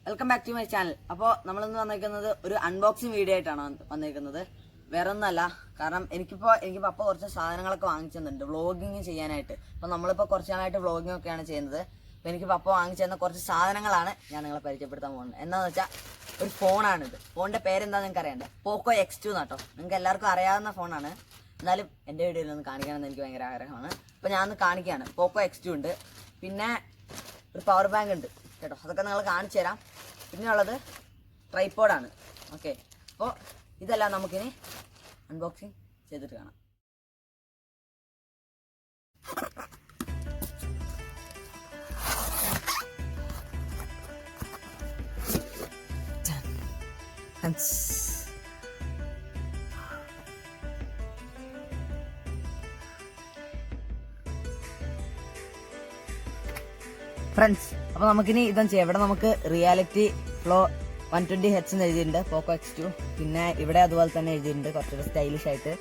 Welcome back to my channel. അപ്പോൾ നമ്മളിന്ന് വന്നിരിക്കുന്നത് ഒരു അൺബോക്സിങ് വീഡിയോ ആയിട്ടാണ് വന്നിരിക്കുന്നത്. വേറെ ഒന്നല്ല, കാരണം എനിക്ക് പപ്പ കുറച്ച് സാധനങ്ങളൊക്കെ വാങ്ങിച്ചു തന്നിട്ടുണ്ട് വ്ളോഗിങ് ചെയ്യാനായിട്ട്. അപ്പോൾ നമ്മളിപ്പോൾ കുറച്ച് നാളായിട്ട് വ്ളോഗിങ് ഒക്കെയാണ് ചെയ്യുന്നത്. അപ്പോൾ എനിക്ക് പപ്പ വാങ്ങിച്ചു തന്ന കുറച്ച് സാധനങ്ങളാണ് ഞാൻ നിങ്ങളെ പരിചയപ്പെടുത്താൻ പോകുന്നത്. എന്താണെന്ന് വെച്ചാൽ ഒരു ഫോണാണിത്. ഫോണിൻ്റെ പേരെന്താണെന്ന് നിങ്ങൾക്ക് അറിയണ്ടേ? പോക്കോ X2 എന്നാട്ടോ. നിങ്ങൾക്ക് എല്ലാവർക്കും അറിയാവുന്ന ഫോണാണ്. എന്നാലും എൻ്റെ വീഡിയോയിൽ ഒന്ന് കാണിക്കണമെന്ന് എനിക്ക് ഭയങ്കര ആഗ്രഹമാണ്. അപ്പോൾ ഞാനൊന്ന് കാണിക്കുകയാണ്. പോക്കോ X2 ഉണ്ട്, പിന്നെ ഒരു പവർ ബാങ്ക് ഉണ്ട് കേട്ടോ. അതൊക്കെ നിങ്ങൾ കാണിച്ചു തരാം. പിന്നെ ഉള്ളത് ട്രൈപോഡാണ്. ഓക്കെ, അപ്പോൾ ഇതെല്ലാം നമുക്കിനി അൺബോക്സിങ് ചെയ്തിട്ട് കാണാം. ഫ്രണ്ട്സ്, അപ്പോൾ നമുക്കിനി ഇതും ചെയ്യാം. ഇവിടെ നമുക്ക് റിയാലിറ്റി ഫ്ലോ 120Hz എന്ന് എഴുതിയിട്ടുണ്ട് പോക്കോ X2. പിന്നെ ഇവിടെ അതുപോലെ തന്നെ എഴുതിയിട്ടുണ്ട് കുറച്ചുകൂടെ സ്റ്റൈലിഷ് ആയിട്ട്.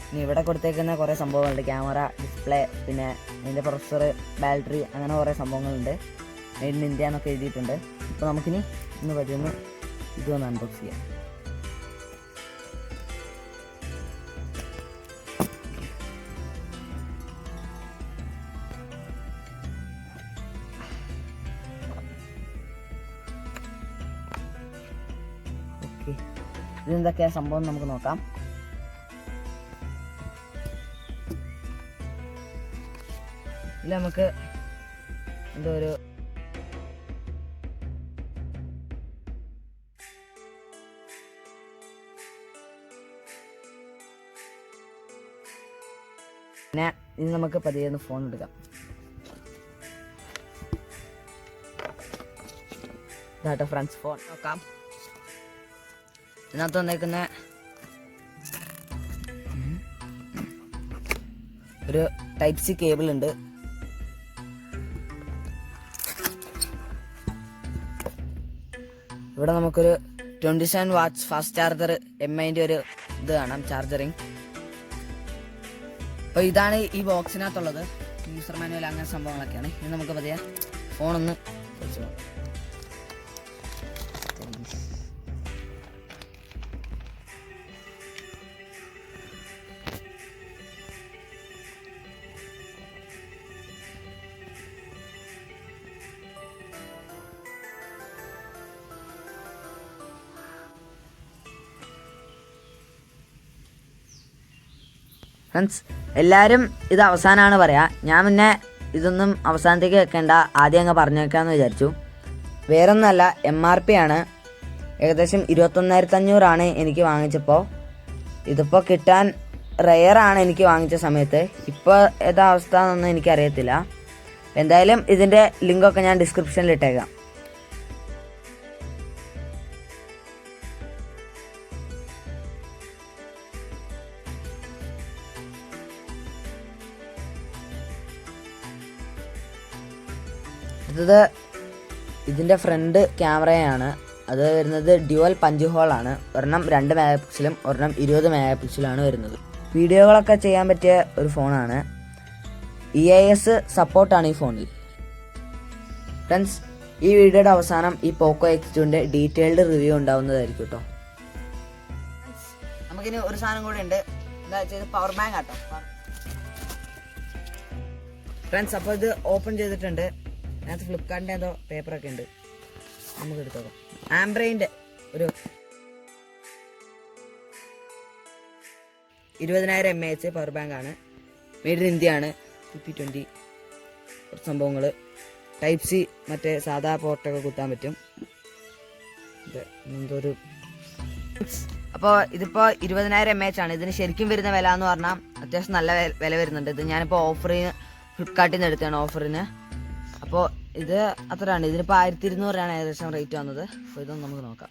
ഇനി ഇവിടെ കൊടുത്തേക്കുന്ന കുറേ സംഭവങ്ങളുണ്ട്: ക്യാമറ, ഡിസ്പ്ലേ, പിന്നെ അതിൻ്റെ പ്രൊസസ്സർ, ബാറ്ററി, അങ്ങനെ കുറേ സംഭവങ്ങളുണ്ട്. മെയ്ഡ് ഇൻ ഇന്ത്യ എന്നൊക്കെ എഴുതിയിട്ടുണ്ട്. അപ്പോൾ നമുക്കിനി ഇന്ന് പറ്റുന്ന ഇതൊന്ന് അൺബോക്സ് ചെയ്യാം. ഇതെന്തൊക്കെയാ സംഭവം നമുക്ക് നോക്കാം. ഇതിൽ നമുക്ക് എന്തോ ഒരു പിന്നെ ഇനി നമുക്ക് പതിയെ ഒന്ന് ഫോൺ എടുക്കാം. ഇതാട്ടോ ഫ്രണ്ട്സ്, ഫോൺ നോക്കാം. ഇതിനകത്ത് വന്നേക്കുന്ന ഒരു Type-C കേബിൾ ഉണ്ട്. ഇവിടെ നമുക്കൊരു 27 വാട്ട്സ് ഫാസ്റ്റ് ചാർജർ MIന്റെ ഒരു ഇത് കാണാം, ചാർജറിങ്. അപ്പോൾ ഇതാണ് ഈ ബോക്സിനകത്തുള്ളത്. യൂസർ മാനുവൽ അങ്ങനെ സംഭവങ്ങളൊക്കെയാണ്. ഇനി നമുക്ക് പതിയെ ഫോണൊന്ന് വെച്ചു നോക്കാം. ഫ്രണ്ട്സ്, എല്ലാവരും ഇത് അവസാനമാണ് പറയാ. ഞാൻ പിന്നെ ഇതൊന്നും അവസാനത്തേക്ക് വെക്കേണ്ട, ആദ്യം അങ്ങ് പറഞ്ഞു വെക്കാമെന്ന് വിചാരിച്ചു. വേറൊന്നല്ല, MRP ആണ്. ഏകദേശം 21,500 എനിക്ക് വാങ്ങിച്ചപ്പോൾ. ഇതിപ്പോൾ കിട്ടാൻ റെയറാണ് എനിക്ക് വാങ്ങിച്ച സമയത്ത്. ഇപ്പോൾ ഏതാ അവസ്ഥ എന്നൊന്നും എനിക്കറിയത്തില്ല. എന്തായാലും ഇതിൻ്റെ ലിങ്കൊക്കെ ഞാൻ ഡിസ്ക്രിപ്ഷനിൽ ഇട്ടേക്കാം. ഇതിൻ്റെ ഫ്രണ്ട് ക്യാമറയാണ്. അത് വരുന്നത് ഡ്യുവൽ പഞ്ച് ഹോളാണ്. ഒരെണ്ണം 2 മെഗാപിക്സലും ഒരെണ്ണം 20 മെഗാപിക്സലാണ് വരുന്നത്. വീഡിയോകളൊക്കെ ചെയ്യാൻ പറ്റിയ ഒരു ഫോണാണ്. EIS സപ്പോർട്ടാണ് ഈ ഫോണിൽ. ഫ്രണ്ട്സ്, ഈ വീഡിയോയുടെ അവസാനം ഈ പോക്കോ X2ൻ്റെ ഡീറ്റെയിൽഡ് റിവ്യൂ ഉണ്ടാവുന്നതായിരിക്കും കേട്ടോ. നമുക്കിനി ഒരു സാധനം കൂടെ ഉണ്ട്. എന്താ വെച്ചാൽ പവർ ബാങ്ക് ആട്ടോ ഫ്രണ്ട്സ്. അപ്പോൾ ഇത് ഓപ്പൺ ചെയ്തിട്ടുണ്ട്. അതിനകത്ത് ഫ്ലിപ്കാർട്ടിൻ്റെ എന്തോ പേപ്പറൊക്കെ ഉണ്ട്. നമുക്ക് എടുത്തോക്കാം. ആംബ്രയിൻ്റെ ഒരു 20,000 mAh പവർ ബാങ്ക് ആണ്. മെയ്ഡ് ഇൻ ഇന്ത്യ ആണ്. 2020 കുറച്ച് സംഭവങ്ങൾ. Type-C മറ്റേ സാധാ പോർട്ടൊക്കെ കുത്താൻ പറ്റും. ഇത് എന്തോരു അപ്പോൾ ഇതിപ്പോൾ 20,000 mAh ആണ്. ഇതിന് ശരിക്കും വരുന്ന വില എന്ന് പറഞ്ഞാൽ അത്യാവശ്യം നല്ല വില വരുന്നുണ്ട്. ഇത് ഞാനിപ്പോൾ ഓഫറിന് ഫ്ലിപ്കാർട്ടിൽ നിന്ന് എടുത്തതാണ്, ഓഫറിന്. അപ്പോൾ ഇത് അത്രയാണ്. ഇതിനിപ്പോൾ 1,200 ഏകദേശം റേറ്റ് വന്നത്. അപ്പോൾ ഇതൊന്നും നമുക്ക് നോക്കാം.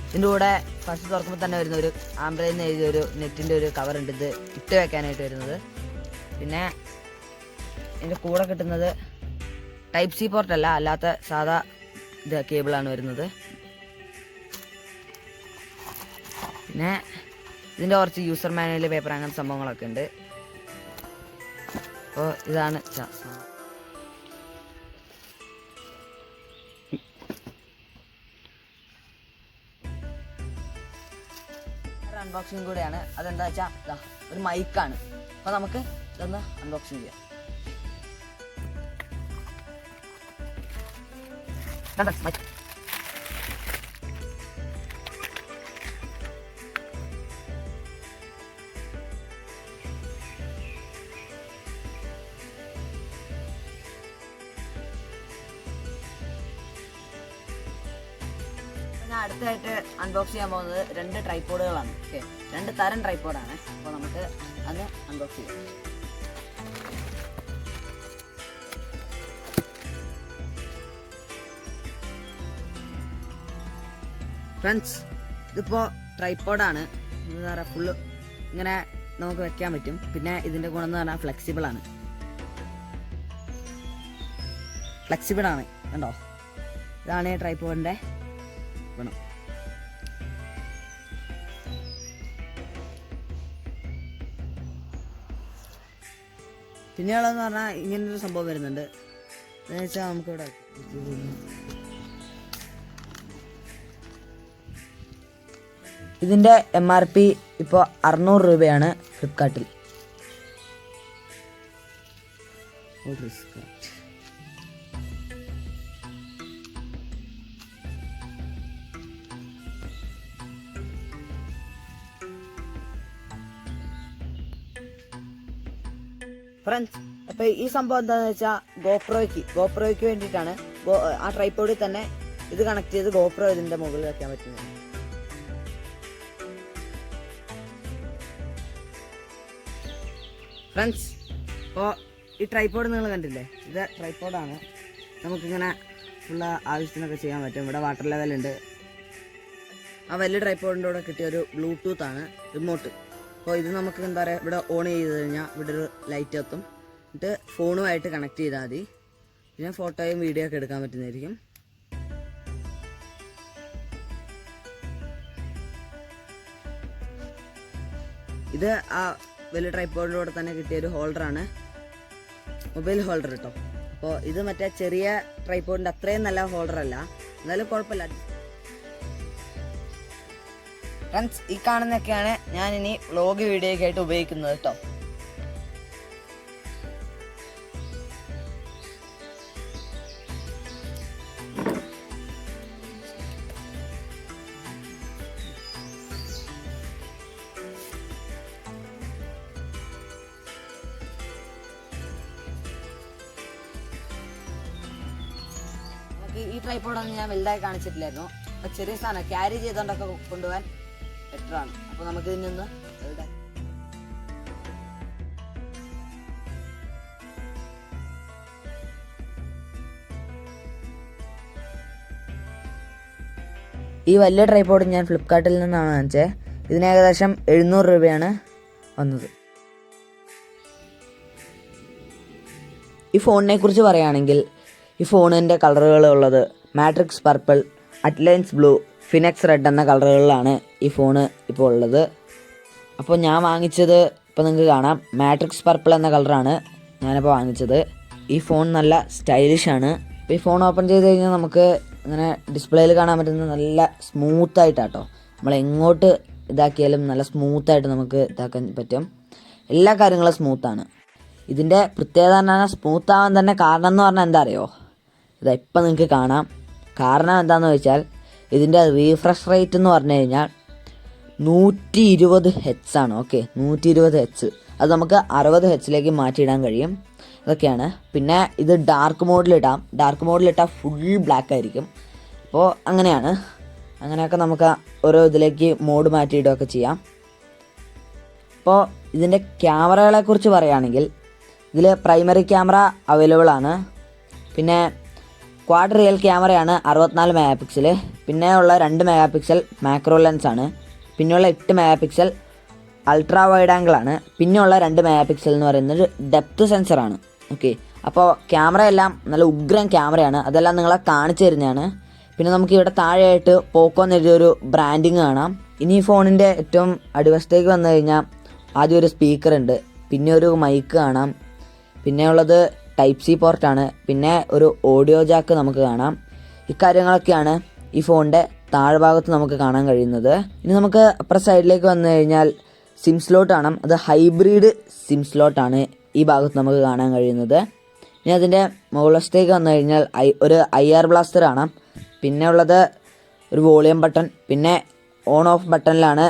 ഇതിൻ്റെ കൂടെ ഫസ്റ്റ് തുറക്കുമ്പോൾ തന്നെ വരുന്ന ഒരു ആംബ്രയിൽ എഴുതിയൊരു നെറ്റിൻ്റെ ഒരു കവറുണ്ട്. ഇത് ഇട്ട് വെക്കാനായിട്ട് വരുന്നത്. പിന്നെ ഇതിൻ്റെ കൂടെ കിട്ടുന്നത് Type-C പോർട്ടല്ല, അല്ലാത്ത സാധാ ഇത് കേബിളാണ് വരുന്നത്. പിന്നെ ഇതിൻ്റെ കുറച്ച് യൂസർ മാനുവൽ പേപ്പർ അങ്ങനത്തെ സംഭവങ്ങളൊക്കെ ഉണ്ട്. അപ്പോൾ ഇതാണ് അൺബോക്സിങ് കൂടെയാണ്. അതെന്താ വെച്ചാൽ ഒരു മൈക്കാണ്. അപ്പോൾ നമുക്ക് ഇതൊന്ന് അൺബോക്സിങ് ചെയ്യാം. മൈക്ക് ഞാൻ അടുത്തായിട്ട് അൺബോക്സ് ചെയ്യാൻ പോകുന്നത് 2 ട്രൈപോഡുകളാണ്. ഓക്കെ, 2 തരം ട്രൈപോഡാണ്. അപ്പോൾ നമുക്ക് അത് അൺബോക്സ് ചെയ്യാം. ഫ്രണ്ട്സ്, ഇതിപ്പോൾ ട്രൈപോഡാണ്. എന്താ പറയുക, ഫുള്ള് ഇങ്ങനെ നമുക്ക് വെക്കാൻ പറ്റും. പിന്നെ ഇതിൻ്റെ ഗുണം എന്ന് പറഞ്ഞാൽ ഫ്ലെക്സിബിളാണ്. കണ്ടോ, ഇതാണ് ഈ ട്രൈപോഡിൻ്റെ ഗുണം. പിന്നെയുള്ളതെന്ന് പറഞ്ഞാൽ ഇങ്ങനൊരു സംഭവം വരുന്നുണ്ട്. എന്ന് വെച്ചാൽ നമുക്കിവിടെ ഇതിൻ്റെ MRP ഇപ്പോൾ 600 രൂപയാണ് ഫ്ലിപ്കാർട്ടിൽ. ഫ്രണ്ട്സ്, അപ്പോൾ ഈ സംഭവം എന്താണെന്ന് വെച്ചാൽ ഗോപ്രോയ്ക്ക് വേണ്ടിയിട്ടാണ്. ആ ട്രൈപോഡിൽ തന്നെ ഇത് കണക്ട് ചെയ്ത് ഗോപ്രോ ഇതിൻ്റെ മുകളിൽ വെക്കാൻ പറ്റുന്നത്. ഫ്രണ്ട്സ്, ഇപ്പോൾ ഈ ട്രൈപോഡ് നിങ്ങൾ കണ്ടില്ലേ, ഇത് ട്രൈപോഡാണ്. നമുക്കിങ്ങനെ ഫുള്ള് ആവശ്യത്തിനൊക്കെ ചെയ്യാൻ പറ്റും. ഇവിടെ വാട്ടർ ലെവലുണ്ട്. ആ വലിയ ട്രൈപോഡിൻ്റെ കൂടെ കിട്ടിയ ഒരു ബ്ലൂടൂത്താണ് റിമോട്ട്. അപ്പോൾ ഇത് നമുക്ക് എന്താ പറയുക, ഇവിടെ ഓൺ ചെയ്ത് കഴിഞ്ഞാൽ ഇവിടെ ഒരു ലൈറ്റ് എത്തും. എന്നിട്ട് ഫോണുമായിട്ട് കണക്ട് ചെയ്താൽ മതി. പിന്നെ ഫോട്ടോയും വീഡിയോ ഒക്കെ എടുക്കാൻ പറ്റുന്നതായിരിക്കും. ഇത് ആ വലിയ ട്രൈപോഡിൻ്റെ കൂടെ തന്നെ കിട്ടിയ ഒരു ഹോൾഡറാണ്, മൊബൈൽ ഹോൾഡർ കേട്ടോ. അപ്പോൾ ഇത് മറ്റേ ചെറിയ ട്രൈപോഡിൻ്റെ അത്രയും നല്ല ഹോൾഡറല്ല, എന്നാലും കുഴപ്പമില്ല. ഫ്രണ്ട്സ്, ഈ കാണുന്നതൊക്കെയാണ് ഞാൻ ഇനി വ്ളോഗ് വീഡിയോയ്ക്ക് ആയിട്ട് ഉപയോഗിക്കുന്നത് കേട്ടോ. ഈ ട്രൈപോഡൊന്നും ഞാൻ വലുതായി കാണിച്ചിട്ടില്ലായിരുന്നു. അപ്പോൾ ചെറിയ സാധനം ക്യാരി ചെയ്തുകൊണ്ടൊക്കെ കൊണ്ടുപോകാൻ ബെറ്ററാണ്. അപ്പോൾ നമുക്ക് ഇതിനൊന്ന് ഈ വലിയ ട്രൈപോഡ് ഞാൻ ഫ്ലിപ്കാർട്ടിൽ നിന്നാണ് വാങ്ങിച്ചത്. ഇതിന് ഏകദേശം 700 രൂപയാണ് വന്നത്. ഈ ഫോണിനെ കുറിച്ച് പറയുകയാണെങ്കിൽ, ഈ ഫോണിൻ്റെ കളറുകളുള്ളത് മാട്രിക്സ് പർപ്പിൾ, അറ്റ്ലൈൻസ് ബ്ലൂ, ഫിനെക്സ് റെഡ് എന്ന കളറുകളിലാണ് ഈ ഫോണ് ഇപ്പോൾ ഉള്ളത്. അപ്പോൾ ഞാൻ വാങ്ങിച്ചത് ഇപ്പോൾ നിങ്ങൾക്ക് കാണാം, മാട്രിക്സ് പർപ്പിൾ എന്ന കളറാണ് ഞാനിപ്പോൾ വാങ്ങിച്ചത്. ഈ ഫോൺ നല്ല സ്റ്റൈലിഷാണ്. അപ്പോൾ ഈ ഫോൺ ഓപ്പൺ ചെയ്ത് കഴിഞ്ഞാൽ നമുക്ക് ഇങ്ങനെ ഡിസ്പ്ലേയിൽ കാണാൻ പറ്റുന്നത് നല്ല സ്മൂത്തായിട്ടാട്ടോ. നമ്മൾ എങ്ങോട്ട് ഇതാക്കിയാലും നല്ല സ്മൂത്തായിട്ട് നമുക്ക് ഇതാക്കാൻ പറ്റും. എല്ലാ കാര്യങ്ങളും സ്മൂത്താണ്. ഇതിൻ്റെ പ്രത്യേകത പറഞ്ഞാൽ സ്മൂത്ത് ആവാൻ തന്നെ കാരണം എന്ന് പറഞ്ഞാൽ എന്താ അറിയോ, ഇതാ ഇപ്പം നിങ്ങൾക്ക് കാണാം. കാരണം എന്താണെന്ന് വെച്ചാൽ ഇതിൻ്റെ റീഫ്രഷ് റേറ്റ് എന്ന് പറഞ്ഞു കഴിഞ്ഞാൽ 120 Hz ആണ്. Okay, 120 Hz. അത് നമുക്ക് 60 Hzലേക്ക് മാറ്റിയിടാൻ കഴിയും. അതൊക്കെയാണ്. പിന്നെ ഇത് ഡാർക്ക് മോഡിലിടാം. ഡാർക്ക് മോഡിലിട്ടാൽ ഫുൾ ബ്ലാക്ക് ആയിരിക്കും. അപ്പോൾ അങ്ങനെയൊക്കെ നമുക്ക് ഓരോ ഇതിലേക്ക് മോഡ് മാറ്റിയിടുകയൊക്കെ ചെയ്യാം. അപ്പോൾ ഇതിൻ്റെ ക്യാമറകളെക്കുറിച്ച് പറയുകയാണെങ്കിൽ, ഇതിൽ പ്രൈമറി ക്യാമറ അവൈലബിൾ ആണ്. പിന്നെ ക്വാഡ് റിയൽ ക്യാമറയാണ് 64 മെഗാ പിക്സൽ. പിന്നെ ഉള്ള 2 മെഗാ പിക്സൽ മാക്രോ ലെൻസാണ്. പിന്നെയുള്ള 8 മെഗാ പിക്സൽ അൾട്രാ വൈഡ് ആംഗിളാണ്. പിന്നെയുള്ള 2 മെഗാ പിക്സൽ എന്ന് പറയുന്നത് ഡെപ്ത് സെൻസറാണ്. ഓക്കെ, അപ്പോൾ ക്യാമറ എല്ലാം നല്ല ഉഗ്രൻ ക്യാമറയാണ്. അതെല്ലാം നിങ്ങളെ കാണിച്ചു തരുന്നതാണ്. പിന്നെ നമുക്ക് ഇവിടെ താഴെയായിട്ട് പോക്കോ എന്നെഴുതിയൊരു ബ്രാൻഡിങ് കാണാം. ഇനി ഈ ഫോണിൻ്റെ ഏറ്റവും അടിവശത്തേക്ക് വന്നു കഴിഞ്ഞാൽ ആദ്യം ഒരു സ്പീക്കർ ഉണ്ട്, പിന്നെ ഒരു മൈക്ക് കാണാം, പിന്നെ ഉള്ളത് ടൈപ്പ് സി പോർട്ടാണ്, പിന്നെ ഒരു ഓഡിയോ ജാക്ക് നമുക്ക് കാണാം. ഇക്കാര്യങ്ങളൊക്കെയാണ് ഈ ഫോണിൻ്റെ താഴ്ഭാഗത്ത് നമുക്ക് കാണാൻ കഴിയുന്നത്. ഇനി നമുക്ക് അപ്പുറ സൈഡിലേക്ക് വന്നു കഴിഞ്ഞാൽ സിം സ്ലോട്ട് കാണാം. അത് ഹൈബ്രിഡ് സിം സ്ലോട്ടാണ് ഈ ഭാഗത്ത് നമുക്ക് കാണാൻ കഴിയുന്നത്. ഇനി അതിൻ്റെ മുകളിലത്തേക്ക് വന്നു കഴിഞ്ഞാൽ ഒരു IR ബ്ലാസ്റ്റർ കാണാം. പിന്നെ ഉള്ളത് ഒരു വോളിയം ബട്ടൺ, പിന്നെ ഓൺ ഓഫ് ബട്ടണിലാണ്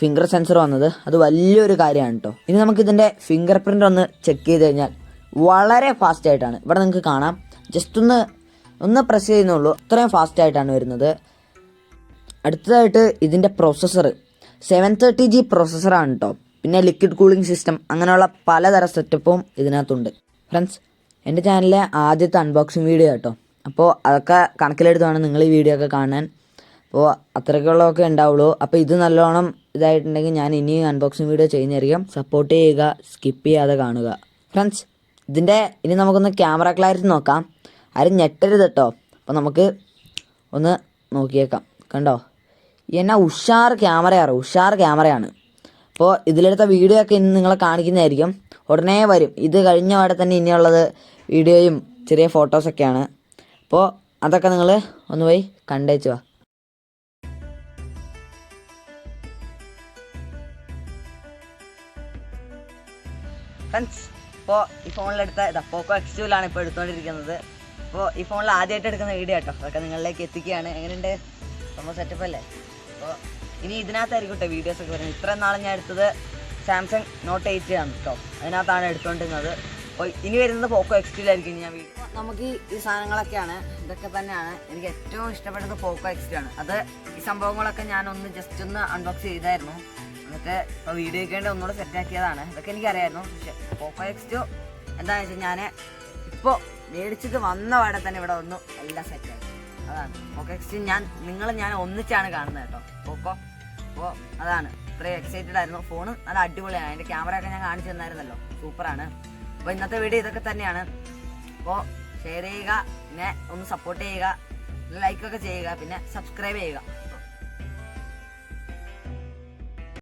ഫിംഗർ സെൻസർ വന്നത്. അത് വലിയൊരു കാര്യമാണ് കേട്ടോ. ഇനി നമുക്കിതിൻ്റെ ഫിംഗർ പ്രിൻ്റ് ഒന്ന് ചെക്ക് ചെയ്ത് കഴിഞ്ഞാൽ വളരെ ഫാസ്റ്റ് ആയിട്ടാണ്. ഇവിടെ നിങ്ങൾക്ക് കാണാം, ജസ്റ്റ് ഒന്ന് പ്രസ് ചെയ്യുന്നുള്ളൂ, അത്രയും ഫാസ്റ്റ് ആയിട്ടാണ് വരുന്നത്. അടുത്തതായിട്ട് ഇതിൻ്റെ പ്രോസസ്സർ 730G പ്രോസസ്സറാണ് കേട്ടോ. പിന്നെ ലിക്വിഡ് കൂളിംഗ് സിസ്റ്റം, അങ്ങനെയുള്ള പലതരം സെറ്റപ്പും ഇതിനകത്തുണ്ട്. ഫ്രണ്ട്സ്, എൻ്റെ ചാനലിലെ ആദ്യത്തെ അൺബോക്സിങ് വീഡിയോ കേട്ടോ. അപ്പോൾ അതൊക്കെ കണക്കിലെടുത്താണ് നിങ്ങൾ ഈ വീഡിയോ ഒക്കെ കാണാൻ. അപ്പോൾ അത്രയ്ക്കുള്ളതൊക്കെ ഉണ്ടാവുള്ളൂ. അപ്പോൾ ഇത് നല്ലോണം ഇതായിട്ടുണ്ടെങ്കിൽ ഞാൻ ഇനിയും അൺബോക്സിങ് വീഡിയോ ചെയ്യുന്നതായിരിക്കും. സപ്പോർട്ട് ചെയ്യുക, സ്കിപ്പ് ചെയ്യാതെ കാണുക. ഫ്രണ്ട്സ്, ഇനി നമുക്കൊന്ന് ക്യാമറ ക്ലാരിറ്റി നോക്കാം. ആരും ഞെട്ടരുത് കേട്ടോ. അപ്പോൾ നമുക്ക് ഒന്ന് നോക്കിയേക്കാം. കണ്ടോ, എന്നാ ഉഷാർ ക്യാമറയാണ്. അപ്പോൾ ഇതിലെടുത്ത വീഡിയോ ഒക്കെ ഇന്ന് നിങ്ങളെ കാണിക്കുന്നതായിരിക്കും. ഉടനെ വരും. ഇത് കഴിഞ്ഞ പാടെ തന്നെ ഇനിയുള്ളത് വീഡിയോയും ചെറിയ ഫോട്ടോസൊക്കെയാണ്. അപ്പോൾ അതൊക്കെ നിങ്ങൾ ഒന്ന് പോയി കണ്ടേച്ചു വാ. ഫ്രണ്ട്സ്, ഇപ്പോൾ ഈ ഫോണിലെടുത്ത പോക്കോ X2 ഇപ്പോൾ എടുത്തുകൊണ്ടിരിക്കുന്നത്. അപ്പോൾ ഈ ഫോണിൽ ആദ്യമായിട്ട് എടുക്കുന്ന വീഡിയോ കേട്ടോ. അതൊക്കെ നിങ്ങളിലേക്ക് എത്തിക്കുകയാണ്. എങ്ങനെയുണ്ട്, സംഭവം സെറ്റപ്പ് അല്ലേ? അപ്പോൾ ഇനി ഇതിനകത്തായിരിക്കും കേട്ടോ വീഡിയോസൊക്കെ വരുന്നത്. ഇത്രയും നാളെ ഞാൻ എടുത്തത് സാംസങ് നോട്ട് 8 ആണ് കേട്ടോ. അതിനകത്താണ് എടുത്തുകൊണ്ടിരുന്നത്. അപ്പോൾ ഇനി വരുന്നത് പോക്കോ X2 ഞാൻ നമുക്ക് ഈ സാധനങ്ങളൊക്കെയാണ്, ഇതൊക്കെ തന്നെയാണ് എനിക്ക് ഏറ്റവും ഇഷ്ടപ്പെട്ടത്. പോക്കോ X2 ആണ്. അത് ഈ സംഭവങ്ങളൊക്കെ ഞാനൊന്ന് ജസ്റ്റ് ഒന്ന് അൺബോക്സ് ചെയ്തായിരുന്നു. എന്നിട്ട് ഇപ്പോൾ വീഡിയോയ്ക്ക് വേണ്ടി ഒന്നുകൂടെ സെറ്റാക്കിയതാണ്. ഇതൊക്കെ എനിക്കറിയായിരുന്നു. പക്ഷേ പോക്കോ X2 എന്താണെന്ന് വെച്ചാൽ ഞാൻ ഇപ്പോൾ മേടിച്ചിട്ട് വന്ന പാടെ തന്നെ ഇവിടെ വന്നു എല്ലാം സെറ്റായി. അതാണ് പോക്കോ X2. ഞാൻ ഒന്നിച്ചാണ് കാണുന്നത് കേട്ടോ പോക്കോ. അപ്പോൾ അതാണ്, ഇത്രയും എക്സൈറ്റഡ് ആയിരുന്നു. ഫോണ് നല്ല അടിപൊളിയാണ്. അതിൻ്റെ ക്യാമറയൊക്കെ ഞാൻ കാണിച്ചു തന്നായിരുന്നല്ലോ, സൂപ്പറാണ്. അപ്പോൾ ഇന്നത്തെ വീഡിയോ ഇതൊക്കെ തന്നെയാണ്. അപ്പോൾ ഷെയർ ചെയ്യുക, പിന്നെ ഒന്ന് സപ്പോർട്ട് ചെയ്യുക, ലൈക്കൊക്കെ ചെയ്യുക, പിന്നെ സബ്സ്ക്രൈബ് ചെയ്യുക.